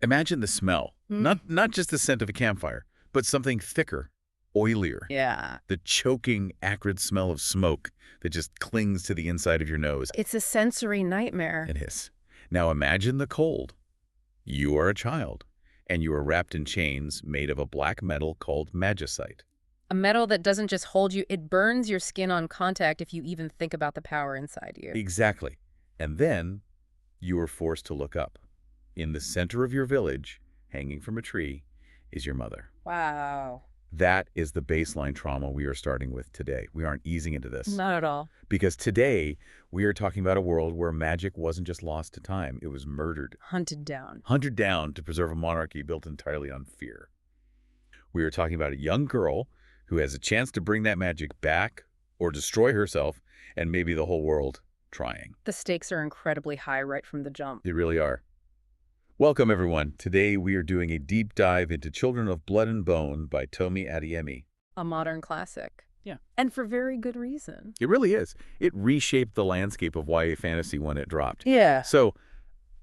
Imagine the smell. Not just the scent of a campfire, but something thicker, oilier. Yeah. The choking, acrid smell of smoke that just clings to the inside of your nose. It's a sensory nightmare. It is. Now imagine the cold. You are a child, and you are wrapped in chains made of a black metal called magicite. A metal that doesn't just hold you, it burns your skin on contact if you even think about the power inside you. Exactly. And then you are forced to look up. In the center of your village, hanging from a tree, is your mother. Wow. That is the baseline trauma we are starting with today. We aren't easing into this. Not at all. Because today, we are talking about a world where magic wasn't just lost to time, it was murdered. Hunted down. Hunted down to preserve a monarchy built entirely on fear. We are talking about a young girl who has a chance to bring that magic back or destroy herself and maybe the whole world trying. The stakes are incredibly high right from the jump. They really are. Welcome, everyone. Today, we are doing a deep dive into Children of Blood and Bone by Tomi Adeyemi. A modern classic. Yeah. And for very good reason. It really is. It reshaped the landscape of YA fantasy when it dropped. Yeah. So,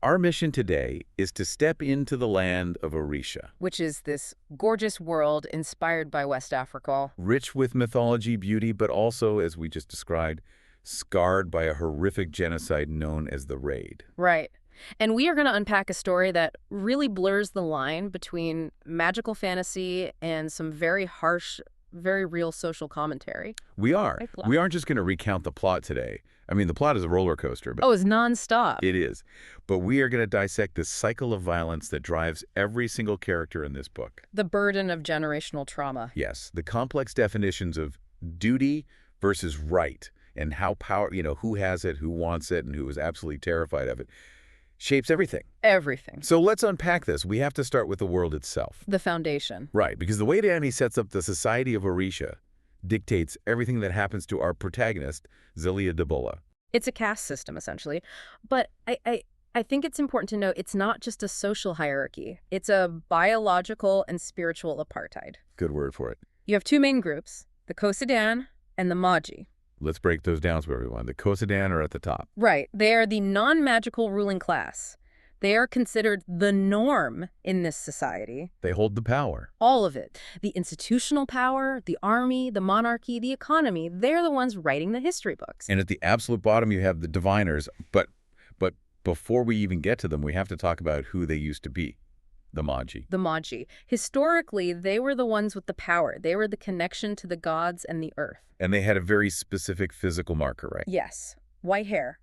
our mission today is to step into the land of Orïsha. Which is this gorgeous world inspired by West Africa. Rich with mythology, beauty, but also, as we just described, scarred by a horrific genocide known as the Raid. Right. And we are going to unpack a story that really blurs the line between magical fantasy and some very harsh, very real social commentary. We are. We aren't just going to recount the plot today. I mean, the plot is a roller coaster. But it's nonstop. It is. But we are going to dissect the cycle of violence that drives every single character in this book. The burden of generational trauma. Yes. The complex definitions of duty versus right and how power, who has it, who wants it, and who is absolutely terrified of it. Shapes everything. Everything. So let's unpack this. We have to start with the world itself. The foundation. Right, because the way Danny sets up the society of Orïsha dictates everything that happens to our protagonist, Zélie Adebola. It's a caste system, essentially. But I think it's important to note it's not just a social hierarchy. It's a biological and spiritual apartheid. Good word for it. You have two main groups, the Kosadan and the Maji. Let's break those down for everyone. The Kosadan are at the top. Right. They are the non-magical ruling class. They are considered the norm in this society. They hold the power. All of it. The institutional power, the army, the monarchy, the economy. They're the ones writing the history books. And at the absolute bottom, you have the diviners. But before we even get to them, we have to talk about who they used to be. The Maji. The Maji. Historically, they were the ones with the power. They were the connection to the gods and the earth. And they had a very specific physical marker, right? Yes. White hair.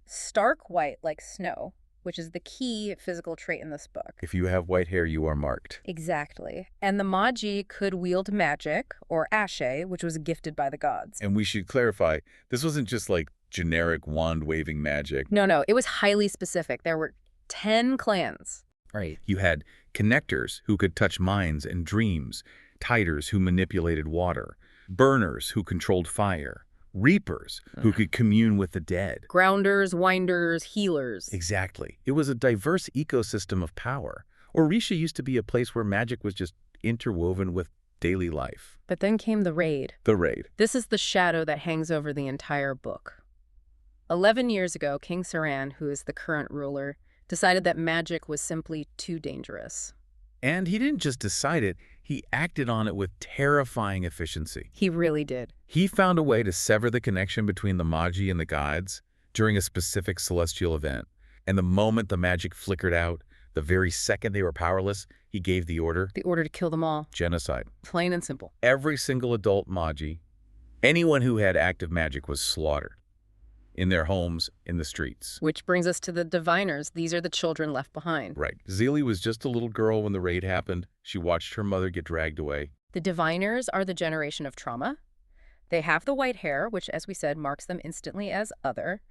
Stark white like snow, which is the key physical trait in this book. If you have white hair, you are marked. Exactly. And the Maji could wield magic, or ashe, which was gifted by the gods. And we should clarify, this wasn't just like generic wand-waving magic. No. It was highly specific. There were 10 clans. Right. You had connectors who could touch minds and dreams, tiders who manipulated water, burners who controlled fire, reapers who could commune with the dead. Grounders, winders, healers. Exactly. It was a diverse ecosystem of power. Orïsha used to be a place where magic was just interwoven with daily life. But then came the Raid. The Raid. This is the shadow that hangs over the entire book. 11 years ago, King Saran, who is the current ruler, decided that magic was simply too dangerous. And he didn't just decide it, he acted on it with terrifying efficiency. He really did. He found a way to sever the connection between the Maji and the gods during a specific celestial event. And the moment the magic flickered out, the very second they were powerless, he gave the order. The order to kill them all. Genocide. Plain and simple. Every single adult Maji, anyone who had active magic was slaughtered. In their homes, in the streets. Which brings us to the diviners. These are the children left behind. Right. Zélie was just a little girl when the raid happened. She watched her mother get dragged away. The diviners are the generation of trauma. They have the white hair, which, as we said, marks them instantly as other.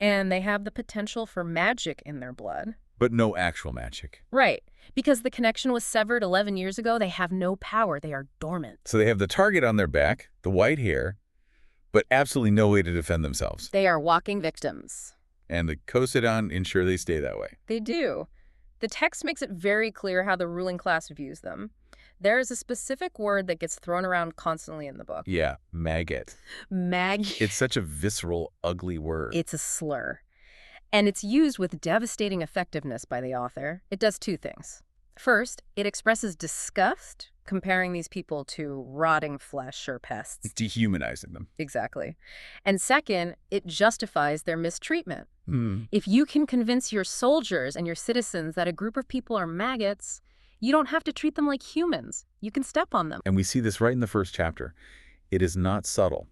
And they have the potential for magic in their blood. But no actual magic. Right. Because the connection was severed 11 years ago, they have no power. They are dormant. So they have the target on their back, the white hair, but absolutely no way to defend themselves. They are walking victims. And the Kosadan ensure they stay that way. They do. The text makes it very clear how the ruling class views them. There is a specific word that gets thrown around constantly in the book. Yeah, maggot. Maggot. It's such a visceral, ugly word. It's a slur. And it's used with devastating effectiveness by the author. It does two things. First, it expresses disgust, comparing these people to rotting flesh or pests. Dehumanizing them. Exactly. And second, it justifies their mistreatment. Mm. If you can convince your soldiers and your citizens that a group of people are maggots, you don't have to treat them like humans. You can step on them. And we see this right in the first chapter. It is not subtle.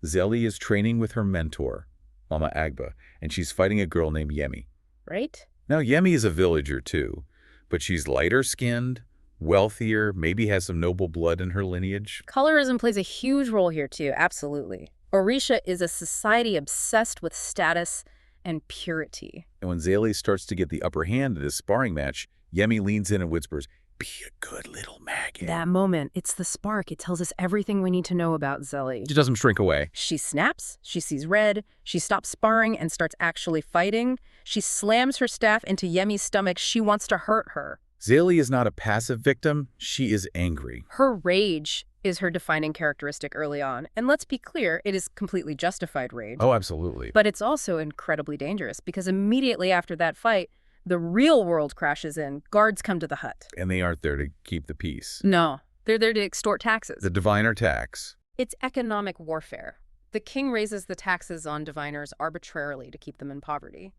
Zélie is training with her mentor, Mama Agba, and she's fighting a girl named Yemi. Right? Now, Yemi is a villager, too, but she's lighter-skinned, wealthier, maybe has some noble blood in her lineage. Colorism plays a huge role here, too, absolutely. Orîsha is a society obsessed with status and purity. And when Zélie starts to get the upper hand in this sparring match, Yemi leans in and whispers, "Be a good little maggot." That moment, it's the spark. It tells us everything we need to know about Zélie. She doesn't shrink away. She snaps, she sees red, she stops sparring and starts actually fighting. She slams her staff into Yemi's stomach. She wants to hurt her. Zélie is not a passive victim. She is angry. Her rage is her defining characteristic early on. And let's be clear, it is completely justified rage. Oh, absolutely. But it's also incredibly dangerous because immediately after that fight, the real world crashes in. Guards come to the hut. And they aren't there to keep the peace. No, they're there to extort taxes. The diviner tax. It's economic warfare. The king raises the taxes on diviners arbitrarily to keep them in poverty.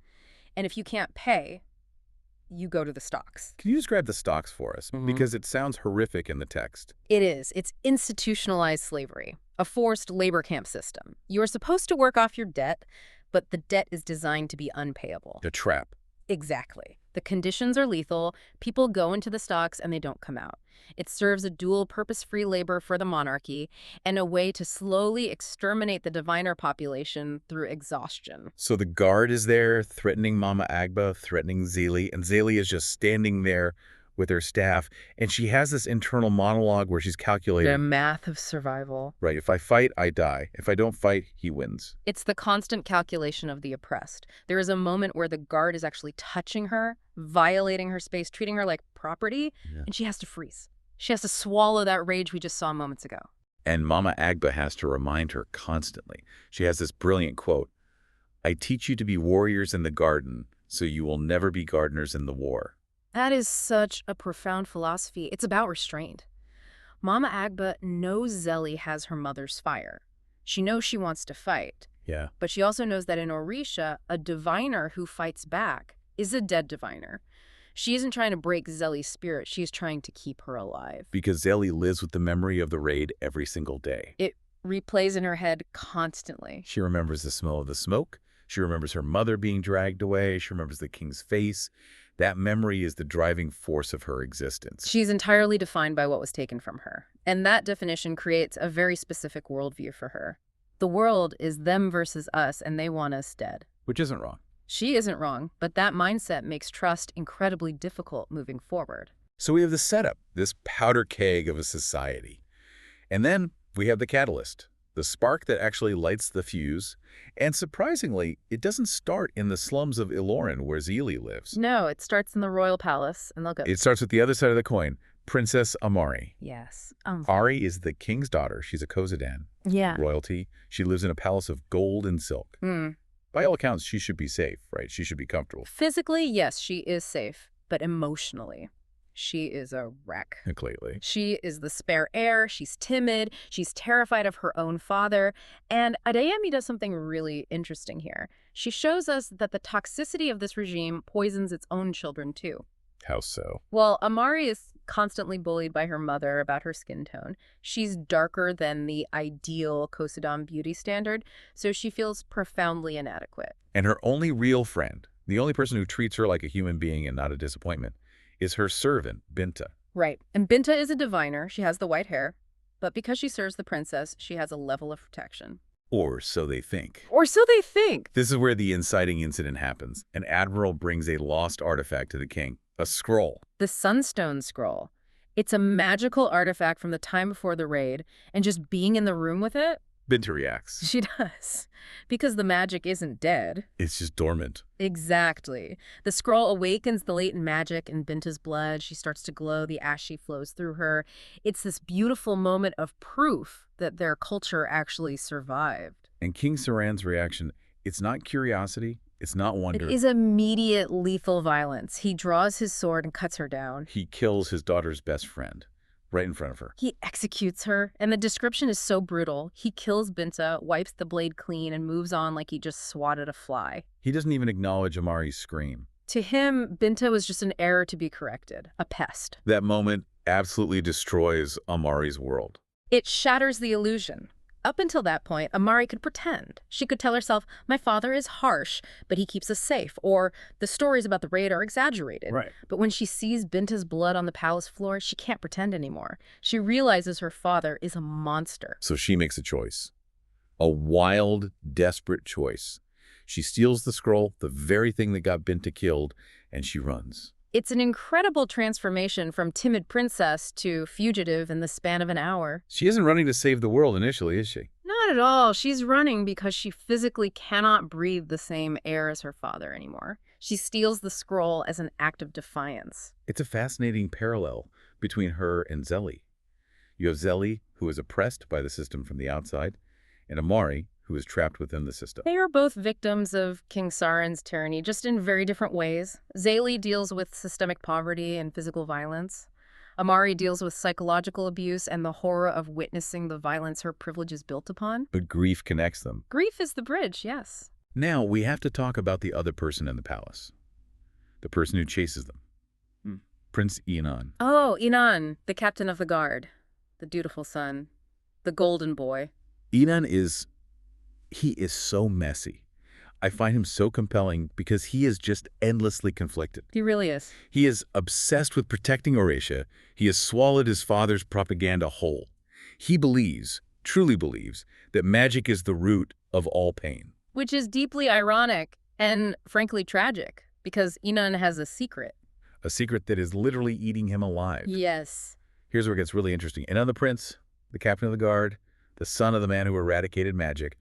And if you can't pay, you go to the stocks. Can you describe the stocks for us? Because it sounds horrific in the text. It is. It's institutionalized slavery, a forced labor camp system. You are supposed to work off your debt, but the debt is designed to be unpayable. The trap. Exactly. The conditions are lethal. People go into the stocks and they don't come out. It serves a dual purpose-free labor for the monarchy and a way to slowly exterminate the diviner population through exhaustion. So the guard is there threatening Mama Agba, threatening Zélie, and Zélie is just standing there with her staff, and she has this internal monologue where she's calculating. The math of survival. Right, if I fight, I die. If I don't fight, he wins. It's the constant calculation of the oppressed. There is a moment where the guard is actually touching her, violating her space, treating her like property, and she has to freeze. She has to swallow that rage we just saw moments ago. And Mama Agba has to remind her constantly. She has this brilliant quote, "I teach you to be warriors in the garden, so you will never be gardeners in the war." That is such a profound philosophy. It's about restraint. Mama Agba knows Zélie has her mother's fire. She knows she wants to fight. Yeah. But she also knows that in Orîsha, a diviner who fights back is a dead diviner. She isn't trying to break Zélie's spirit. She's trying to keep her alive. Because Zélie lives with the memory of the raid every single day. It replays in her head constantly. She remembers the smell of the smoke. She remembers her mother being dragged away. She remembers the king's face. That memory is the driving force of her existence. She's entirely defined by what was taken from her. And that definition creates a very specific worldview for her. The world is them versus us, and they want us dead. Which isn't wrong. She isn't wrong, but that mindset makes trust incredibly difficult moving forward. So we have the setup, this powder keg of a society. And then we have the catalyst, the spark that actually lights the fuse. And surprisingly, it doesn't start in the slums of Ilorin where Zélie lives. No, it starts in the royal palace, and they'll go. It starts with the other side of the coin, Princess Amari. Yes. Ari is the king's daughter. She's a Kozadan. Yeah. Royalty. She lives in a palace of gold and silk. By all accounts, she should be safe, right? She should be comfortable. Physically, yes, she is safe, but emotionally, she is a wreck. Completely. She is the spare heir, she's timid, she's terrified of her own father, and Adeyemi does something really interesting here. She shows us that the toxicity of this regime poisons its own children too. How so? Well, Amari is constantly bullied by her mother about her skin tone. She's darker than the ideal Kosodan beauty standard, so she feels profoundly inadequate. And her only real friend, the only person who treats her like a human being and not a disappointment, is her servant, Binta. Right. And Binta is a diviner. She has the white hair. But because she serves the princess, she has a level of protection. Or so they think. Or so they think. This is where the inciting incident happens. An admiral brings a lost artifact to the king, a scroll. The Sunstone Scroll. It's a magical artifact from the time before the raid, and just being in the room with it, Binta reacts. she does. Because the magic isn't dead. It's just dormant. Exactly. The scroll awakens the latent magic in Binta's blood. She starts to glow. The ashe flows through her. It's this beautiful moment of proof that their culture actually survived. And King Saran's reaction, it's not curiosity, It's not wonder. It is immediate lethal violence. He draws his sword and cuts her down. He kills his daughter's best friend right in front of her. He executes her, and the description is so brutal. He kills Binta, wipes the blade clean, and moves on like he just swatted a fly. He doesn't even acknowledge Amari's scream. To him, Binta was just an error to be corrected, a pest. That moment absolutely destroys Amari's world. It shatters the illusion. Up until that point, Amari could pretend. She could tell herself, my father is harsh, but he keeps us safe, or the stories about the raid are exaggerated. Right. But when she sees Binta's blood on the palace floor, she can't pretend anymore. She realizes her father is a monster. So she makes a choice. A wild, desperate choice. She steals the scroll, the very thing that got Binta killed, and she runs. It's an incredible transformation from timid princess to fugitive in the span of an hour. She isn't running to save the world initially, is she? Not at all. She's running because she physically cannot breathe the same air as her father anymore. She steals the scroll as an act of defiance. It's a fascinating parallel between her and Zélie. You have Zélie, who is oppressed by the system from the outside, and Amari, who is trapped within the system. They are both victims of King Saran's tyranny, just in very different ways. Zélie deals with systemic poverty and physical violence. Amari deals with psychological abuse and the horror of witnessing the violence her privilege is built upon. But grief connects them. Grief is the bridge, yes. Now, we have to talk about the other person in the palace. The person who chases them. Prince Inan. Oh, Inan, the captain of the guard. The dutiful son. The golden boy. Inan he is so messy. I find him so compelling because he is just endlessly conflicted. He really is. He is obsessed with protecting Orïsha. He has swallowed his father's propaganda whole. He believes, truly believes, that magic is the root of all pain. Which is deeply ironic and, frankly, tragic, because Inan has a secret. A secret that is literally eating him alive. Yes. Here's where it gets really interesting. Inan the prince, the captain of the guard, the son of the man who eradicated magic,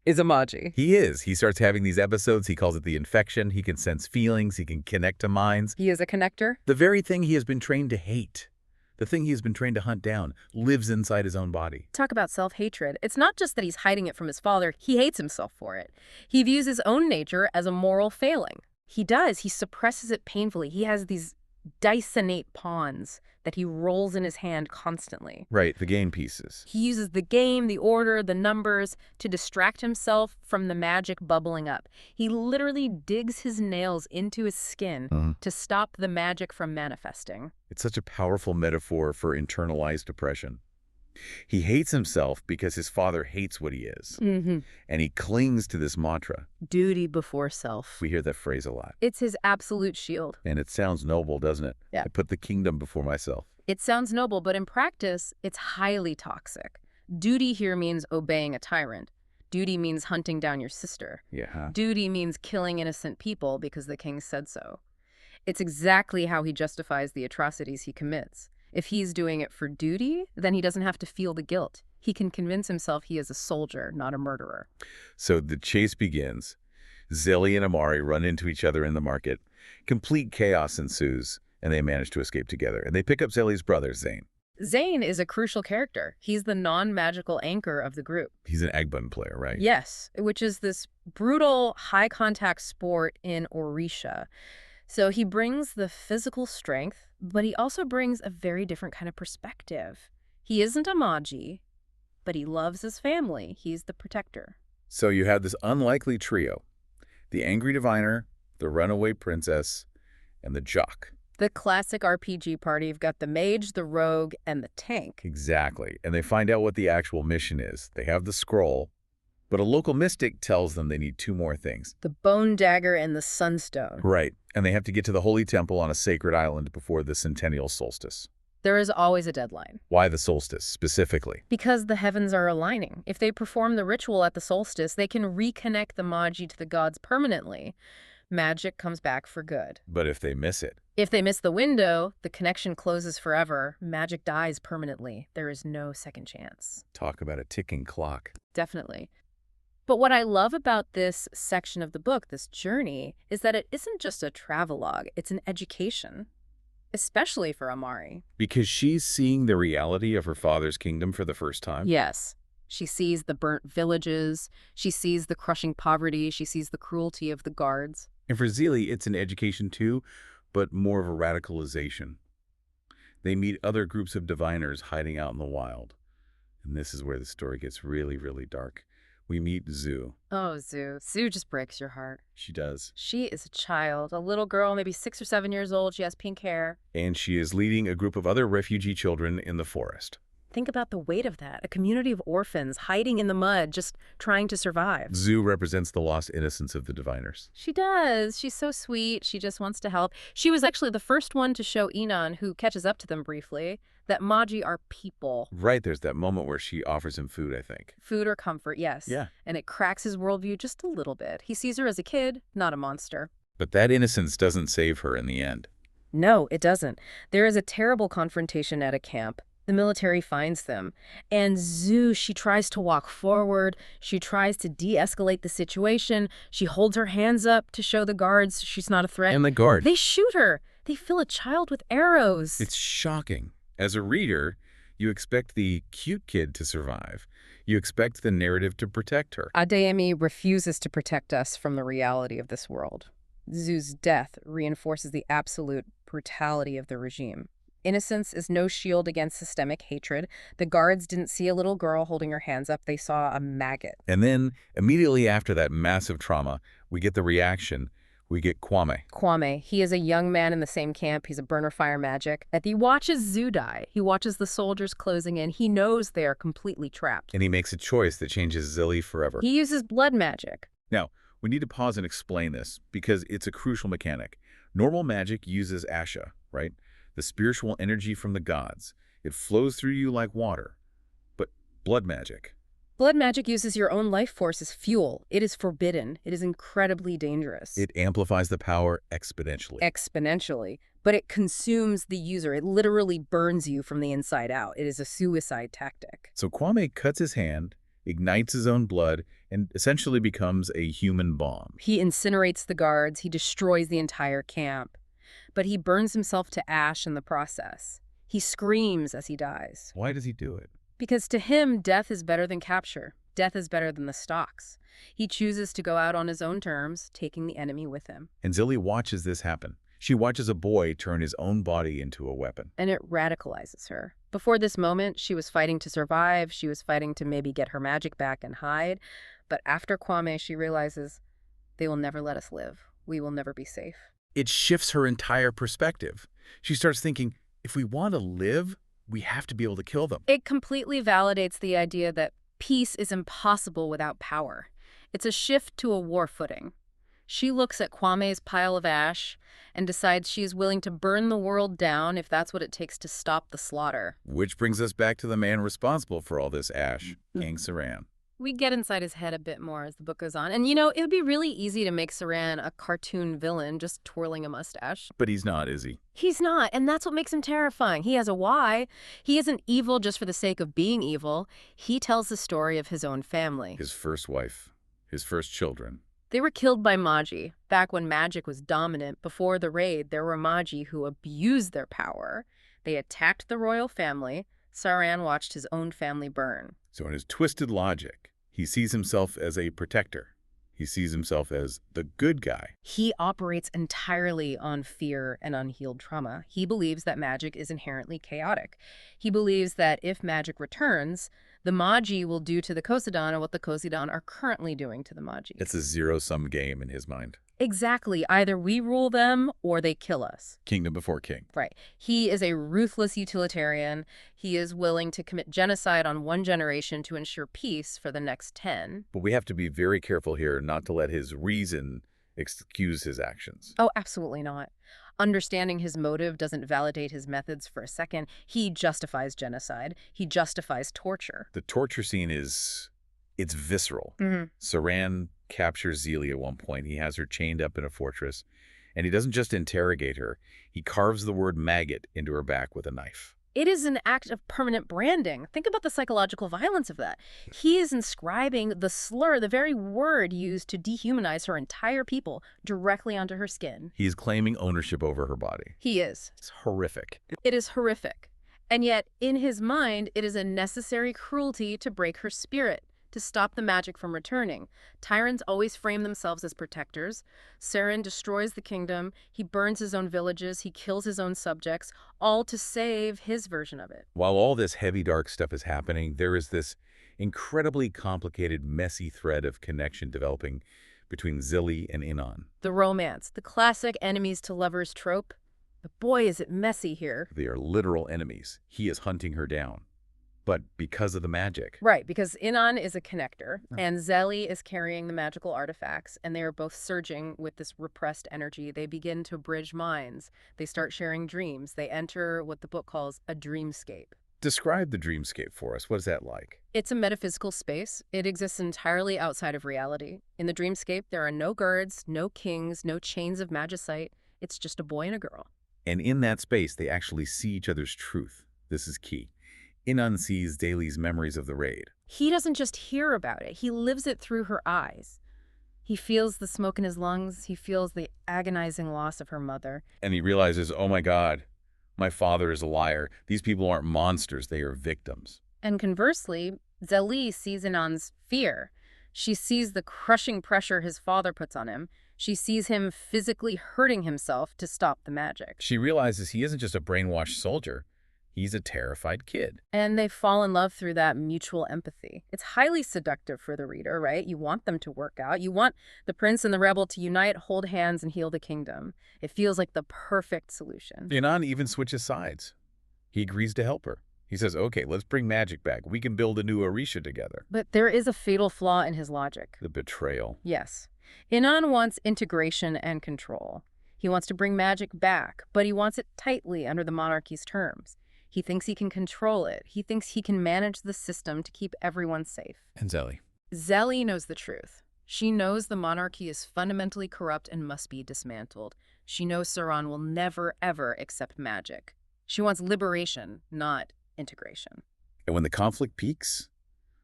is a Magi. He is. He starts having these episodes. He calls it the infection. He can sense feelings. He can connect to minds. He is a connector? The very thing he has been trained to hate, the thing he has been trained to hunt down, lives inside his own body. Talk about self-hatred. It's not just that he's hiding it from his father. He hates himself for it. He views his own nature as a moral failing. He does. He suppresses it painfully. He has these Dysonate pawns that he rolls in his hand constantly. Right, the game pieces. He uses the game, the order, the numbers to distract himself from the magic bubbling up. He literally digs his nails into his skin to stop the magic from manifesting. It's such a powerful metaphor for internalized oppression. He hates himself because his father hates what he is. And he clings to this mantra. Duty before self. We hear that phrase a lot. It's his absolute shield. And it sounds noble, doesn't it? Yeah. I put the kingdom before myself. It sounds noble, but in practice, it's highly toxic. Duty here means obeying a tyrant. Duty means hunting down your sister. Yeah. Duty means killing innocent people because the king said so. It's exactly how he justifies the atrocities he commits. If he's doing it for duty, then he doesn't have to feel the guilt. He can convince himself he is a soldier, not a murderer. So the chase begins. Zélie and Amari run into each other in the market. Complete chaos ensues, and they manage to escape together. And they pick up Zélie's brother, Tzain. Tzain is a crucial character. He's the non-magical anchor of the group. He's an egg button player, right? Yes, which is this brutal, high-contact sport in Orïsha. So he brings the physical strength, but he also brings a very different kind of perspective. He isn't a Magi, but he loves his family. He's the protector. So you have this unlikely trio. The angry diviner, the runaway princess, and the jock. The classic RPG party. You've got the mage, the rogue, and the tank. Exactly. And they find out what the actual mission is. They have the scroll, but a local mystic tells them they need two more things. The bone dagger and the sunstone. Right. And they have to get to the holy temple on a sacred island before the centennial solstice. There is always a deadline. Why the solstice, specifically? Because the heavens are aligning. If they perform the ritual at the solstice, they can reconnect the Magi to the gods permanently. Magic comes back for good. But if they miss it? If they miss the window, the connection closes forever. Magic dies permanently. There is no second chance. Talk about a ticking clock. Definitely. But what I love about this section of the book, this journey, is that it isn't just a travelogue. It's an education, especially for Amari. Because she's seeing the reality of her father's kingdom for the first time? Yes. She sees the burnt villages, she sees the crushing poverty, she sees the cruelty of the guards. And for Zélie, it's an education too, but more of a radicalization. They meet other groups of diviners hiding out in the wild. And this is where the story gets really, really dark. We meet Zhu. Oh, Zhu. Zhu just breaks your heart. She does. She is a child, a little girl, maybe 6 or 7 years old. She has pink hair. And she is leading a group of other refugee children in the forest. Think about the weight of that. A community of orphans hiding in the mud, just trying to survive. Zhu represents the lost innocence of the diviners. She does. She's so sweet. She just wants to help. She was actually the first one to show Inan, who catches up to them briefly, that Magi are people. Right, there's that moment where she offers him food, I think. Food or comfort, yes. Yeah. And it cracks his worldview just a little bit. He sees her as a kid, not a monster. But that innocence doesn't save her in the end. No, it doesn't. There is a terrible confrontation at a camp. The military finds them. And Zhu, she tries to walk forward. She tries to de-escalate the situation. She holds her hands up to show the guards she's not a threat. And the guard. They shoot her. They fill a child with arrows. It's shocking. As a reader, you expect the cute kid to survive. You expect the narrative to protect her. Adeyemi refuses to protect us from the reality of this world. Zhu's death reinforces the absolute brutality of the regime. Innocence is no shield against systemic hatred. The guards didn't see a little girl holding her hands up. They saw a maggot. And then, immediately after that massive trauma, we get the reaction. We get Kwame. Kwame, he is a young man in the same camp. He's a burner fire magic. And he watches Zhu die. He watches the soldiers closing in. He knows they are completely trapped. And he makes a choice that changes Zélie forever. He uses blood magic. Now, we need to pause and explain this because it's a crucial mechanic. Normal magic uses Asha, right? The spiritual energy from the gods. It flows through you like water. But blood magic. Blood magic uses your own life force as fuel. It is forbidden. It is incredibly dangerous. It amplifies the power exponentially. Exponentially. But it consumes the user. It literally burns you from the inside out. It is a suicide tactic. So Kwame cuts his hand, ignites his own blood, and essentially becomes a human bomb. He incinerates the guards. He destroys the entire camp. But he burns himself to ash in the process. He screams as he dies. Why does he do it? Because to him, death is better than capture. Death is better than the stocks. He chooses to go out on his own terms, taking the enemy with him. And Zélie watches this happen. She watches a boy turn his own body into a weapon. And it radicalizes her. Before this moment, she was fighting to survive. She was fighting to maybe get her magic back and hide. But after Kwame, she realizes they will never let us live. We will never be safe. It shifts her entire perspective. She starts thinking, if we want to live, we have to be able to kill them. It completely validates the idea that peace is impossible without power. It's a shift to a war footing. She looks at Kwame's pile of ash and decides she is willing to burn the world down if that's what it takes to stop the slaughter. Which brings us back to the man responsible for all this ash, King Saran. We get inside his head a bit more as the book goes on. And, you know, it would be really easy to make Saran a cartoon villain just twirling a mustache. But he's not, is he? He's not, and that's what makes him terrifying. He has a why. He isn't evil just for the sake of being evil. He tells the story of his own family. His first wife, his first children. They were killed by Magi. Back when magic was dominant, before the raid, there were Magi who abused their power. They attacked the royal family. Saran watched his own family burn. So in his twisted logic, he sees himself as a protector. He sees himself as the good guy. He operates entirely on fear and unhealed trauma. He believes that magic is inherently chaotic. He believes that if magic returns, the Magi will do to the Kozidan what the Kozidan are currently doing to the Magi. It's a zero-sum game in his mind. Exactly. Either we rule them or they kill us. Kingdom before king. Right. He is a ruthless utilitarian. He is willing to commit genocide on one generation to ensure peace for the next 10. But we have to be very careful here not to let his reason excuse his actions. Oh, absolutely not. Understanding his motive doesn't validate his methods for a second. He justifies genocide. He justifies torture. The torture scene it's visceral. Saran captures Zélie at one point. He has her chained up in a fortress. And he doesn't just interrogate her. He carves the word maggot into her back with a knife. It is an act of permanent branding. Think about the psychological violence of that. He is inscribing the slur, the very word used to dehumanize her entire people, directly onto her skin. He is claiming ownership over her body. He is. It's horrific. It is horrific. And yet, in his mind, it is a necessary cruelty to break her spirit, to stop the magic from returning. Tyrants always frame themselves as protectors. Saran destroys the kingdom, he burns his own villages, he kills his own subjects, all to save his version of it. While all this heavy, dark stuff is happening, there is this incredibly complicated, messy thread of connection developing between Zélie and Inan. The romance, the classic enemies to lovers trope. But boy, is it messy here. They are literal enemies. He is hunting her down. But because of the magic. Right, because Inan is a connector, and Zélie is carrying the magical artifacts, and they are both surging with this repressed energy. They begin to bridge minds. They start sharing dreams. They enter what the book calls a dreamscape. Describe the dreamscape for us. What is that like? It's a metaphysical space. It exists entirely outside of reality. In the dreamscape, there are no guards, no kings, no chains of magicite. It's just a boy and a girl. And in that space, they actually see each other's truth. This is key. Inan sees Zélie's memories of the raid. He doesn't just hear about it. He lives it through her eyes. He feels the smoke in his lungs. He feels the agonizing loss of her mother. And he realizes, oh my God, my father is a liar. These people aren't monsters. They are victims. And conversely, Zélie sees Inan's fear. She sees the crushing pressure his father puts on him. She sees him physically hurting himself to stop the magic. She realizes he isn't just a brainwashed soldier. He's a terrified kid. And they fall in love through that mutual empathy. It's highly seductive for the reader, right? You want them to work out. You want the prince and the rebel to unite, hold hands, and heal the kingdom. It feels like the perfect solution. Inan even switches sides. He agrees to help her. He says, okay, let's bring magic back. We can build a new Orïsha together. But there is a fatal flaw in his logic. The betrayal. Yes. Inan wants integration and control. He wants to bring magic back, but he wants it tightly under the monarchy's terms. He thinks he can control it. He thinks he can manage the system to keep everyone safe. And Zélie? Zélie knows the truth. She knows the monarchy is fundamentally corrupt and must be dismantled. She knows Saran will never, ever accept magic. She wants liberation, not integration. And when the conflict peaks,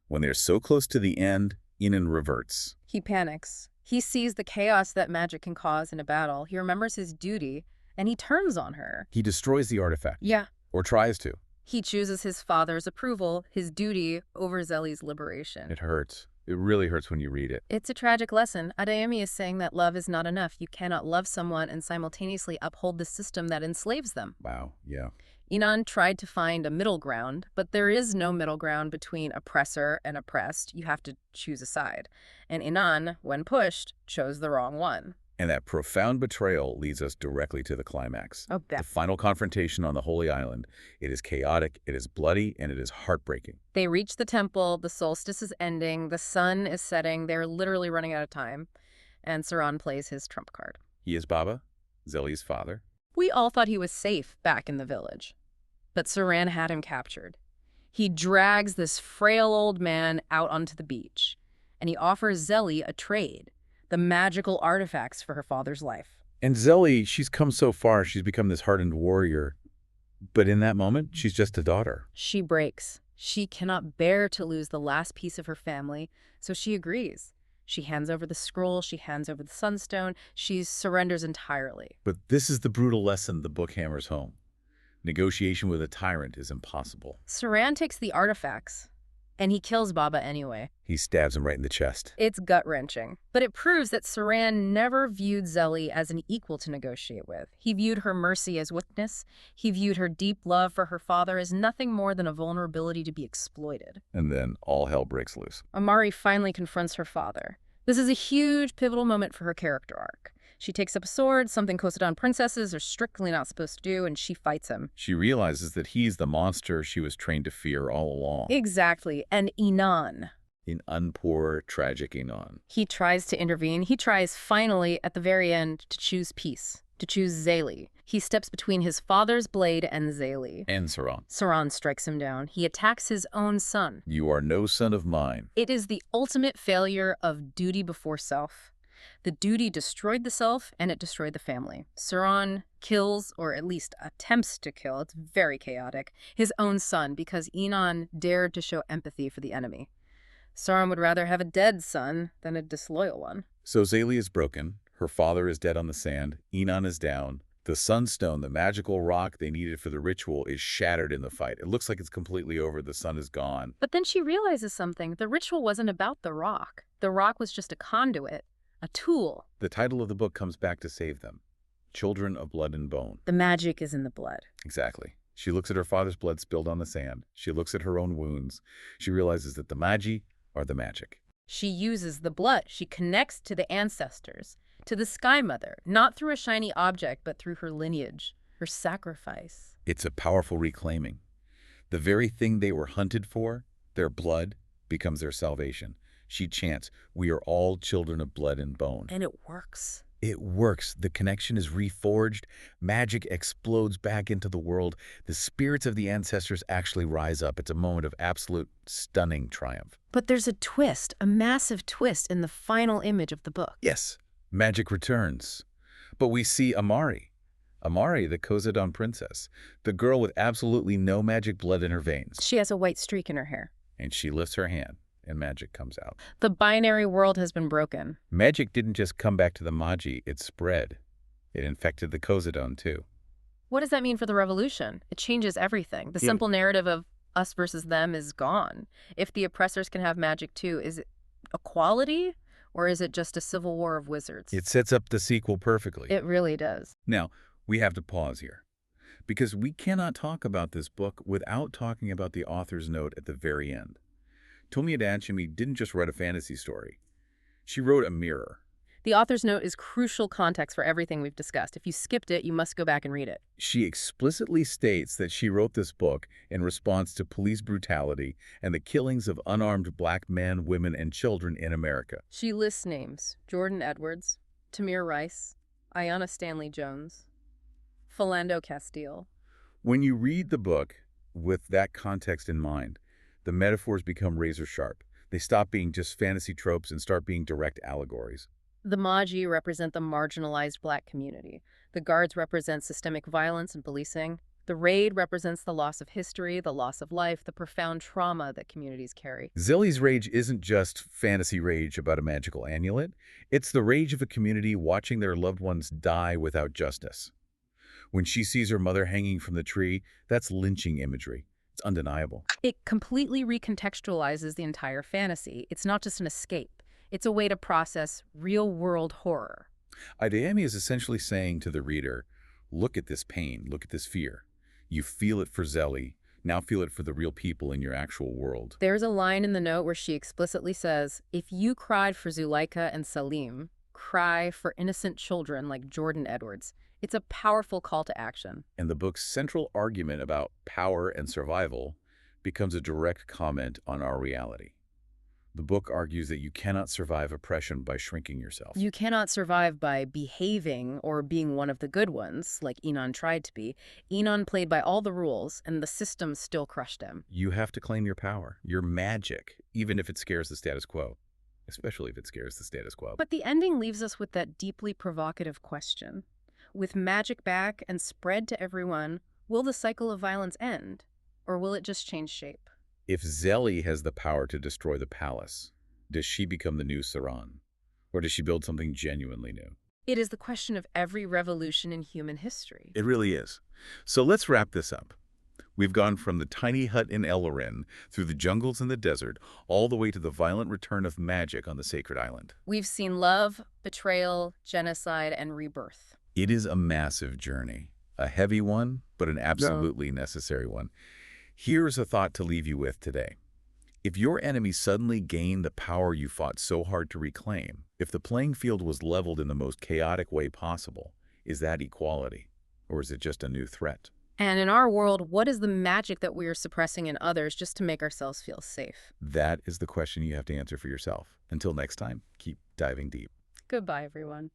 when they're so close to the end, Inan reverts. He panics. He sees the chaos that magic can cause in a battle. He remembers his duty, and he turns on her. He destroys the artifact. Yeah. Or tries to. He chooses his father's approval, his duty, over Zélie's liberation. It hurts. It really hurts when you read it. It's a tragic lesson. Adeyemi is saying that love is not enough. You cannot love someone and simultaneously uphold the system that enslaves them. Wow, yeah. Inan tried to find a middle ground, but there is no middle ground between oppressor and oppressed. You have to choose a side. And Inan, when pushed, chose the wrong one. And that profound betrayal leads us directly to the climax. Oh, The final confrontation on the Holy Island. It is chaotic, it is bloody, and it is heartbreaking. They reach the temple, the solstice is ending, the sun is setting, they're literally running out of time. And Saran plays his trump card. He is Baba, Zélie's father. We all thought he was safe back in the village. But Saran had him captured. He drags this frail old man out onto the beach, and he offers Zélie a trade. The magical artifacts for her father's life. And Zélie, she's come so far, she's become this hardened warrior. But in that moment, she's just a daughter. She breaks. She cannot bear to lose the last piece of her family, so she agrees. She hands over the scroll, she hands over the sunstone, she surrenders entirely. But this is the brutal lesson the book hammers home. Negotiation with a tyrant is impossible. Saran takes the artifacts, and he kills Baba anyway. He stabs him right in the chest. It's gut-wrenching. But it proves that Saran never viewed Zélie as an equal to negotiate with. He viewed her mercy as weakness. He viewed her deep love for her father as nothing more than a vulnerability to be exploited. And then all hell breaks loose. Amari finally confronts her father. This is a huge, pivotal moment for her character arc. She takes up a sword, something Kosodan princesses are strictly not supposed to do, and she fights him. She realizes that he's the monster she was trained to fear all along. Exactly. And Inan. In unpoor, tragic Inan. He tries to intervene. He tries, finally, at the very end, to choose peace, to choose Zélie. He steps between his father's blade and Zélie. And Saran. Saran strikes him down. He attacks his own son. You are no son of mine. It is the ultimate failure of duty before self. The duty destroyed the self, and it destroyed the family. Saran kills, or at least attempts to kill, it's very chaotic, his own son because Inan dared to show empathy for the enemy. Saran would rather have a dead son than a disloyal one. So Zélie is broken. Her father is dead on the sand. Inan is down. The sunstone, the magical rock they needed for the ritual, is shattered in the fight. It looks like it's completely over. The sun is gone. But then she realizes something. The ritual wasn't about the rock. The rock was just a conduit, a tool. The title of the book comes back to save them. Children of Blood and Bone. The magic is in the blood. Exactly. She looks at her father's blood spilled on the sand. She looks at her own wounds. She realizes that the magi are the magic. She uses the blood. She connects to the ancestors, to the Sky Mother, not through a shiny object, but through her lineage, her sacrifice. It's a powerful reclaiming. The very thing they were hunted for, their blood, becomes their salvation. She chants, "We are all children of blood and bone." And it works. It works. The connection is reforged. Magic explodes back into the world. The spirits of the ancestors actually rise up. It's a moment of absolute stunning triumph. But there's a twist, a massive twist in the final image of the book. Yes, magic returns. But we see Amari. Amari, the Kozadon princess, the girl with absolutely no magic blood in her veins. She has a white streak in her hair. And she lifts her hand, and magic comes out. The binary world has been broken. Magic didn't just come back to the magi, it spread. It infected the Kozadon, too. What does that mean for the revolution? It changes everything. The simple narrative of us versus them is gone. If the oppressors can have magic too, is it equality or is it just a civil war of wizards? It sets up the sequel perfectly. It really does. Now, we have to pause here, because we cannot talk about this book without talking about the author's note at the very end. Tomi Adeyemi didn't just write a fantasy story. She wrote a mirror. The author's note is crucial context for everything we've discussed. If you skipped it, you must go back and read it. She explicitly states that she wrote this book in response to police brutality and the killings of unarmed black men, women, and children in America. She lists names: Jordan Edwards, Tamir Rice, Ayanna Stanley Jones, Philando Castile. When you read the book with that context in mind, the metaphors become razor sharp. They stop being just fantasy tropes and start being direct allegories. The magi represent the marginalized black community. The guards represent systemic violence and policing. The raid represents the loss of history, the loss of life, the profound trauma that communities carry. Zélie's rage isn't just fantasy rage about a magical amulet. It's the rage of a community watching their loved ones die without justice. When she sees her mother hanging from the tree, that's lynching imagery. It's undeniable. It completely recontextualizes the entire fantasy. It's not just an escape. It's a way to process real-world horror. Adeyemi is essentially saying to the reader, look at this pain, look at this fear. You feel it for Zélie, now feel it for the real people in your actual world. There's a line in the note where she explicitly says, if you cried for Zuleika and Salim, cry for innocent children like Jordan Edwards. It's a powerful call to action. And the book's central argument about power and survival becomes a direct comment on our reality. The book argues that you cannot survive oppression by shrinking yourself. You cannot survive by behaving or being one of the good ones, like Inan tried to be. Inan played by all the rules, and the system still crushed him. You have to claim your power, your magic, even if it scares the status quo. Especially if it scares the status quo. But the ending leaves us with that deeply provocative question. With magic back and spread to everyone, will the cycle of violence end, or will it just change shape? If Zélie has the power to destroy the palace, does she become the new Saran? Or does she build something genuinely new? It is the question of every revolution in human history. It really is. So let's wrap this up. We've gone from the tiny hut in Elloren, through the jungles and the desert, all the way to the violent return of magic on the sacred island. We've seen love, betrayal, genocide, and rebirth. It is a massive journey. A heavy one, but an absolutely necessary one. Here's a thought to leave you with today. If your enemy suddenly gained the power you fought so hard to reclaim, if the playing field was leveled in the most chaotic way possible, is that equality? Or is it just a new threat? And in our world, what is the magic that we are suppressing in others just to make ourselves feel safe? That is the question you have to answer for yourself. Until next time, keep diving deep. Goodbye, everyone.